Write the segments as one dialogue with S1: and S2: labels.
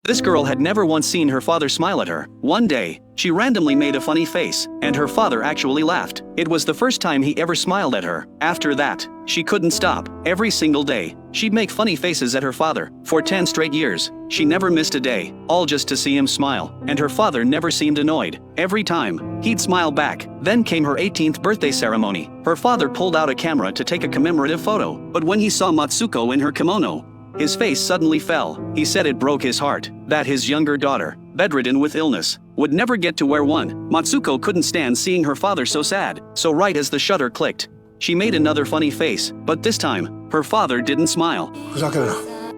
S1: This girl had never once seen her father smile at her. One day, she randomly made a funny face, and her father actually laughed. It was the first time he ever smiled at her. After that, she couldn't stop. Every single day, she'd make funny faces at her father. For 10 straight years, she never missed a day, all just to see him smile, and her father never seemed annoyed. Every time, he'd smile back. Then came her 18th birthday ceremony. Her father pulled out a camera to take a commemorative photo, but when he saw Matsuko in her kimono, his face suddenly fell. He said it broke his heart that his younger daughter, bedridden with illness, would never get to wear one. Matsuko couldn't stand seeing her father so sad, so right as the shutter clicked, she made another funny face, but this time, her father didn't smile.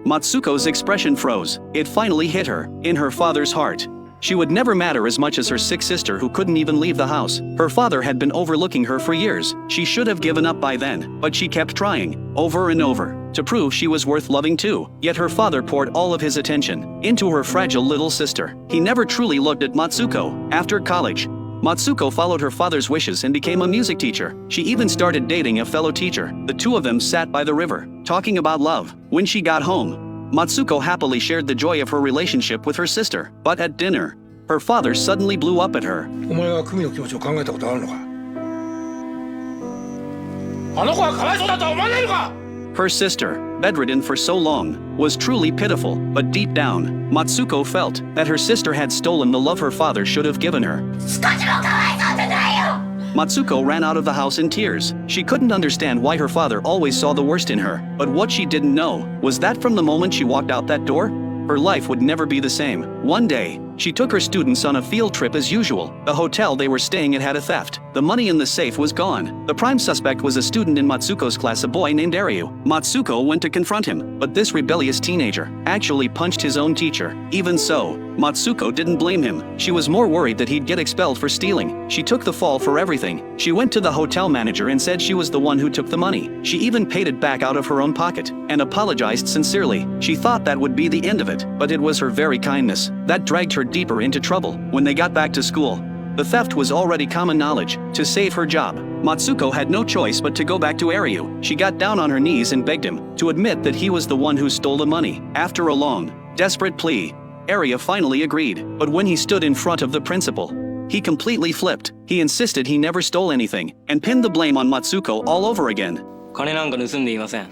S1: Matsuko's expression froze. It finally hit her, in her father's heart. She would never matter as much as her sick sister who couldn't even leave the house. Her father had been overlooking her for years. She should have given up by then, but she kept trying, over and over, to prove she was worth loving too. Yet her father poured all of his attention into her fragile little sister. He never truly looked at Matsuko. After college, Matsuko followed her father's wishes and became a music teacher. She even started dating a fellow teacher. The two of them sat by the river, talking about love. When she got home, Matsuko happily shared the joy of her relationship with her sister. But at dinner, her father suddenly blew up at her. Her sister, bedridden for so long, was truly pitiful, but deep down, Matsuko felt that her sister had stolen the love her father should have given her. Matsuko ran out of the house in tears. She couldn't understand why her father always saw the worst in her, but what she didn't know was that from the moment she walked out that door, her life would never be the same. One day, she took her students on a field trip as usual. The hotel they were staying at had a theft. The money in the safe was gone. The prime suspect was a student in Matsuko's class, a boy named Ryu. Matsuko went to confront him, but this rebellious teenager actually punched his own teacher. Even so, Matsuko didn't blame him. She was more worried that he'd get expelled for stealing. She took the fall for everything. She went to the hotel manager and said she was the one who took the money. She even paid it back out of her own pocket and apologized sincerely. She thought that would be the end of it, but it was her very kindness that dragged her deeper into trouble. When they got back to school, the theft was already common knowledge. To save her job, Matsuko had no choice but to go back to Ryu. She got down on her knees and begged him to admit that he was the one who stole the money. After a long, desperate plea, Ryu finally agreed. But when he stood in front of the principal, he completely flipped. He insisted he never stole anything and pinned the blame on Matsuko all over again.
S2: 金なんか盗んでいません。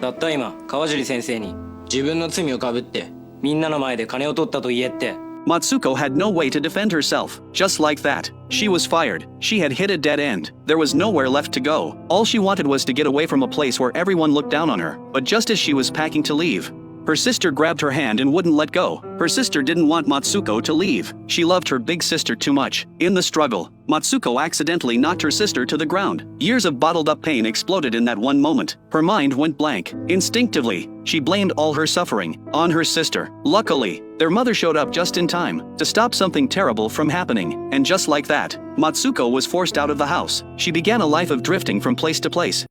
S2: たった今、川尻先生に自分の罪をかぶってみんなの前で金を取ったと言えって。
S1: Matsuko had no way to defend herself. Just like that, she was fired. She had hit a dead end. There was nowhere left to go. All she wanted was to get away from a place where everyone looked down on her. But just as she was packing to leave, her sister grabbed her hand and wouldn't let go. Her sister didn't want Matsuko to leave. She loved her big sister too much. In the struggle, Matsuko accidentally knocked her sister to the ground. Years of bottled-up pain exploded in that one moment. Her mind went blank. Instinctively, she blamed all her suffering on her sister. Luckily, their mother showed up just in time to stop something terrible from happening. And just like that, Matsuko was forced out of the house. She began a life of drifting from place to place.